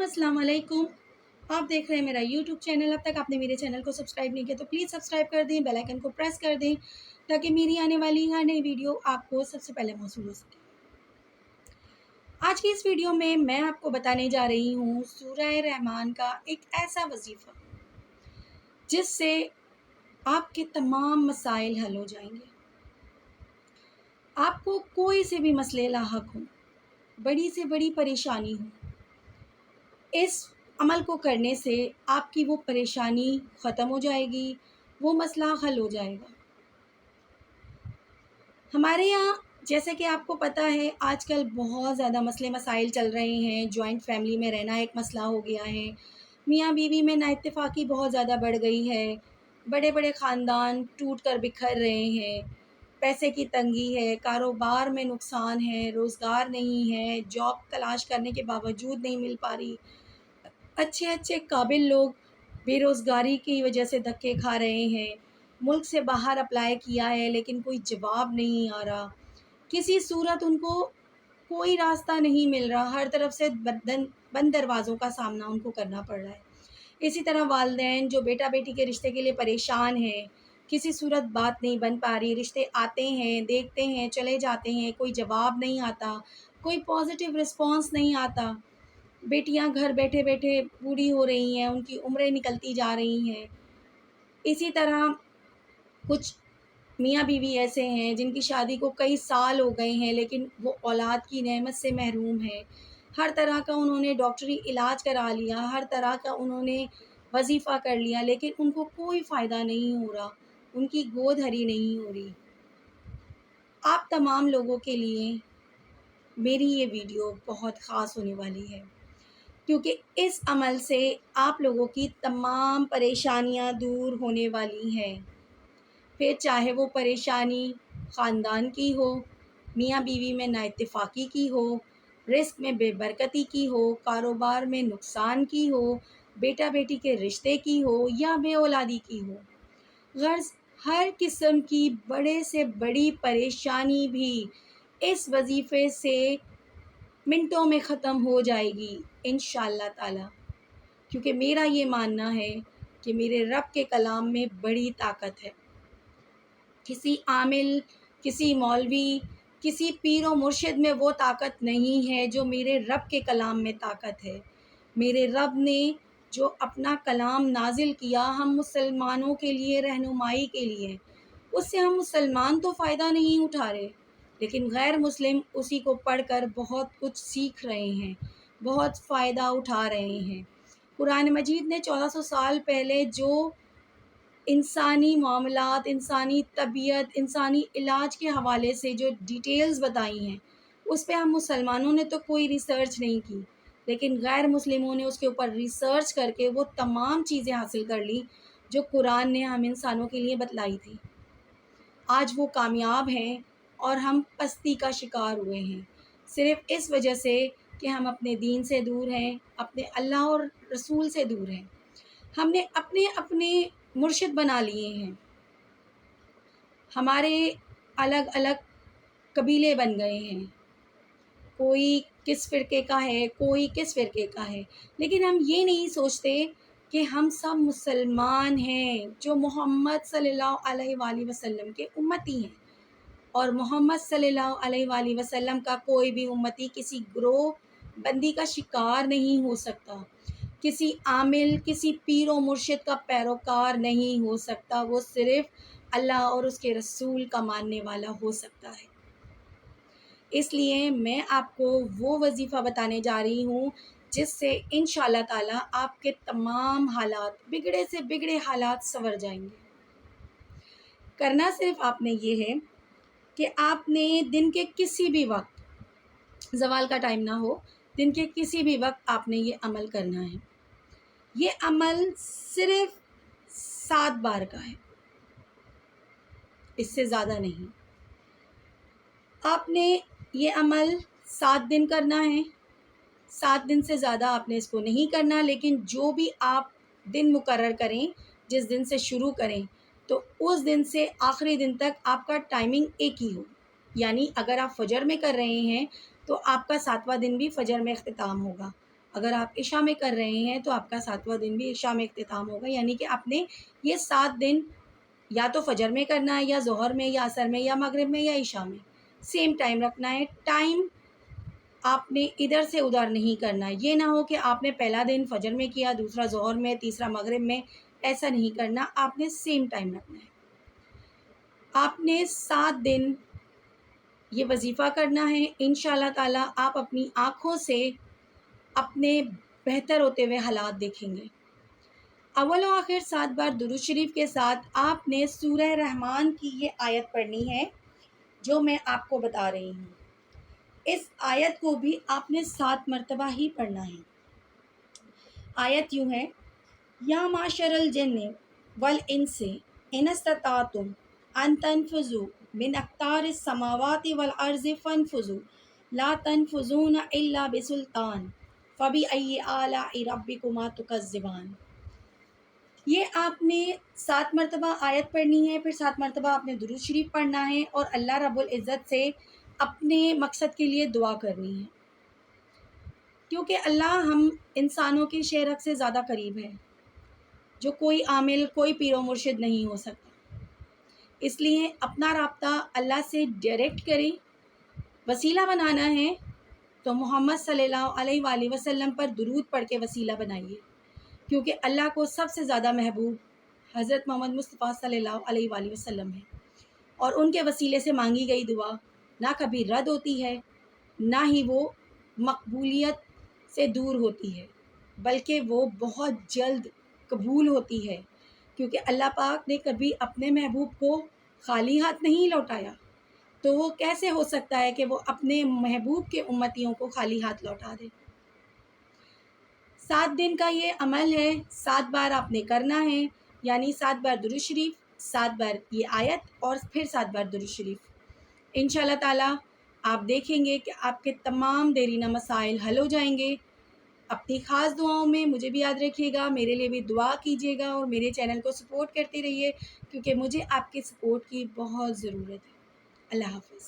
अस्सलाम वालेकुम। आप देख रहे हैं मेरा यूट्यूब चैनल। अब तक आपने मेरे चैनल को सब्सक्राइब नहीं किया तो प्लीज़ सब्सक्राइब कर दें, बेल आइकन को प्रेस कर दें ताकि मेरी आने वाली हर नई वीडियो आपको सबसे पहले मौसूल हो सके। आज की इस वीडियो में मैं आपको बताने जा रही हूँ सूरह रहमान का एक ऐसा वजीफ़ा जिससे आपके तमाम मसाइल हल हो जाएंगे। आपको कोई से भी मसले लाहक हों, बड़ी से बड़ी परेशानी हो, इस अमल को करने से आपकी वो परेशानी ख़त्म हो जाएगी, वो मसला हल हो जाएगा। हमारे यहाँ जैसे कि आपको पता है आजकल बहुत ज़्यादा मसले मसाइल चल रहे हैं। जॉइंट फैमिली में रहना एक मसला हो गया है, मियाँ बीवी में नाइत्तेफाकी बहुत ज़्यादा बढ़ गई है, बड़े बड़े ख़ानदान टूट कर बिखर रहे हैं, पैसे की तंगी है, कारोबार में नुकसान है, रोज़गार नहीं है, जॉब तलाश करने के बावजूद नहीं मिल पा रही, अच्छे अच्छे काबिल लोग बेरोज़गारी की वजह से धक्के खा रहे हैं, मुल्क से बाहर अप्लाई किया है लेकिन कोई जवाब नहीं आ रहा, किसी सूरत उनको कोई रास्ता नहीं मिल रहा, हर तरफ से बंद दरवाज़ों का सामना उनको करना पड़ रहा है। इसी तरह वालिदैन जो बेटा बेटी के रिश्ते के लिए परेशान हैं, किसी सूरत बात नहीं बन पा रही, रिश्ते आते हैं, देखते हैं, चले जाते हैं, कोई जवाब नहीं आता, कोई पॉजिटिव रिस्पॉन्स नहीं आता। बेटियां घर बैठे बैठे बूढ़ी हो रही हैं, उनकी उम्रें निकलती जा रही हैं। इसी तरह कुछ मियाँ बीवी ऐसे हैं जिनकी शादी को कई साल हो गए हैं लेकिन वो औलाद की नेमत से महरूम हैं। हर तरह का उन्होंने डॉक्टरी इलाज करा लिया, हर तरह का उन्होंने वजीफ़ा कर लिया लेकिन उनको कोई फ़ायदा नहीं हो रहा, उनकी गोद हरी नहीं हो रही। आप तमाम लोगों के लिए मेरी ये वीडियो बहुत ख़ास होने वाली है क्योंकि इस अमल से आप लोगों की तमाम परेशानियां दूर होने वाली हैं। फिर चाहे वो परेशानी ख़ानदान की हो, मियाँ बीवी में नाइत्तेफाकी की हो, रिस्क में बेबरकती की हो, कारोबार में नुकसान की हो, बेटा बेटी के रिश्ते की हो या बे औलादी की हो। गर्ज़ हर किस्म की बड़े से बड़ी परेशानी भी इस वजीफ़े से मिनटों में ख़त्म हो जाएगी इंशाअल्लाह ताला, क्योंकि मेरा ये मानना है कि मेरे रब के कलाम में बड़ी ताकत है। किसी आमिल, किसी मौलवी, किसी पीर व मुर्शिद में वो ताकत नहीं है जो मेरे रब के कलाम में ताकत है। मेरे रब ने जो अपना कलाम नाजिल किया हम मुसलमानों के लिए, रहनुमाई के लिए, उससे हम मुसलमान तो फ़ायदा नहीं उठा रहे लेकिन गैर मुस्लिम उसी को पढ़कर बहुत कुछ सीख रहे हैं, बहुत फ़ायदा उठा रहे हैं। कुरान मजीद ने 1400 साल पहले जो इंसानी मामलात, इंसानी तबीयत, इंसानी इलाज के हवाले से जो डिटेल्स बताई हैं, उस पे हम मुसलमानों ने तो कोई रिसर्च नहीं की लेकिन गैर मुस्लिमों ने उसके ऊपर रिसर्च करके वो तमाम चीज़ें हासिल कर ली जो कुरान ने हम इंसानों के लिए बतलाई थी। आज वो कामयाब हैं और हम पस्ती का शिकार हुए हैं सिर्फ़ इस वजह से कि हम अपने दीन से दूर हैं, अपने अल्लाह और रसूल से दूर हैं। हमने अपने अपने मुर्शिद बना लिए हैं, हमारे अलग अलग कबीले बन गए हैं, कोई किस फ़िरके का है, कोई किस फ़िरके का है, लेकिन हम ये नहीं सोचते कि हम सब मुसलमान हैं जो मोहम्मद सल्लल्लाहु अलैहि वसल्लम के उम्मती हैं और मोहम्मद सल्लल्लाहु अलैहि वसल्लम का कोई भी उम्मती किसी ग्रोह बंदी का शिकार नहीं हो सकता, किसी आमिल, किसी पीर व मुर्शिद का पैरोकार नहीं हो सकता। वो सिर्फ़ अल्लाह और उसके रसूल का मानने वाला हो सकता है। इसलिए मैं आपको वो वजीफ़ा बताने जा रही हूँ जिससे इंशाअल्लाह ताला आपके तमाम हालात, बिगड़े से बिगड़े हालात संवर जाएंगे। करना सिर्फ़ आपने ये है कि आपने दिन के किसी भी वक्त, ज़वाल का टाइम ना हो, दिन के किसी भी वक्त आपने ये अमल करना है। ये अमल सिर्फ़ 7 बार का है, इससे ज़्यादा नहीं। आपने ये अमल 7 दिन करना है, 7 दिन से ज़्यादा आपने इसको नहीं करना, लेकिन जो भी आप दिन मुकर्रर करें, जिस दिन से शुरू करें तो उस दिन से आखिरी दिन तक आपका टाइमिंग एक ही हो। यानी अगर आप फ़जर में कर रहे हैं तो आपका 7वां दिन भी फ़जर में इख्तिताम होगा, اگر آپ عشاء میں کر رہے ہیں تو آپ کا 7واں دن بھی عشاء میں اختتام ہوگا، یعنی کہ آپ نے یہ 7 دن یا تو فجر میں کرنا ہے، یا ظہر میں، یا عصر میں، یا مغرب میں، یا عشاء میں، سیم ٹائم رکھنا ہے۔ ٹائم آپ نے ادھر سے ادھر نہیں کرنا ہے، یہ نہ ہو کہ آپ نے پہلا دن فجر میں کیا، دوسرا ظہر میں، تیسرا مغرب میں، ایسا نہیں کرنا، آپ نے سیم ٹائم رکھنا ہے۔ آپ نے 7 دن یہ وظیفہ کرنا ہے، انشاءاللہ تعالیٰ آپ اپنی آنکھوں سے اپنے بہتر ہوتے ہوئے حالات دیکھیں گے۔ اول و آخر 7 بار درود شریف کے ساتھ آپ نے سورہ رحمان کی یہ آیت پڑھنی ہے جو میں آپ کو بتا رہی ہوں۔ اس آیت کو بھی آپ نے 7 مرتبہ ہی پڑھنا ہے۔ آیت یوں ہے، یا معشر الجن والانس ان استطعتم ان تنفذوا من اقطار السماوات والارض فانفذوا لا تنفذون الا بسلطان فبأي آلاء ربكما تكذبان۔ یہ آپ نے 7 مرتبہ آیت پڑھنی ہے، پھر 7 مرتبہ آپ نے درود شریف پڑھنا ہے اور اللہ رب العزت سے اپنے مقصد کے لیے دعا کرنی ہے، کیونکہ اللہ ہم انسانوں کے شہرک سے زیادہ قریب ہے، جو کوئی عامل، کوئی پیر و مرشد نہیں ہو سکتا۔ اس لیے اپنا رابطہ اللہ سے ڈائریکٹ کریں۔ وسیلہ بنانا ہے تو محمد صلی اللہ علیہ وآلہ وسلم پر درود پڑھ کے وسیلہ بنائیے، کیونکہ اللہ کو سب سے زیادہ محبوب حضرت محمد مصطفیٰ صلی اللہ علیہ وآلہ وسلم ہے، اور ان کے وسیلے سے مانگی گئی دعا نہ کبھی رد ہوتی ہے، نہ ہی وہ مقبولیت سے دور ہوتی ہے، بلکہ وہ بہت جلد قبول ہوتی ہے، کیونکہ اللہ پاک نے کبھی اپنے محبوب کو خالی ہاتھ نہیں لوٹایا، تو وہ کیسے ہو سکتا ہے کہ وہ اپنے محبوب کے امتیوں کو خالی ہاتھ لوٹا دے۔ 7 دن کا یہ عمل ہے، 7 بار آپ نے کرنا ہے، یعنی 7 بار درود شریف، 7 بار یہ آیت، اور پھر 7 بار درود شریف۔ انشاءاللہ تعالیٰ آپ دیکھیں گے کہ آپ کے تمام دیرینہ مسائل حل ہو جائیں گے۔ اپنی خاص دعاؤں میں مجھے بھی یاد رکھیے گا، میرے لیے بھی دعا کیجیے گا، اور میرے چینل کو سپورٹ کرتے رہیے، کیونکہ مجھے آپ کے سپورٹ کی بہت ضرورت ہے۔ اللہ حافظ۔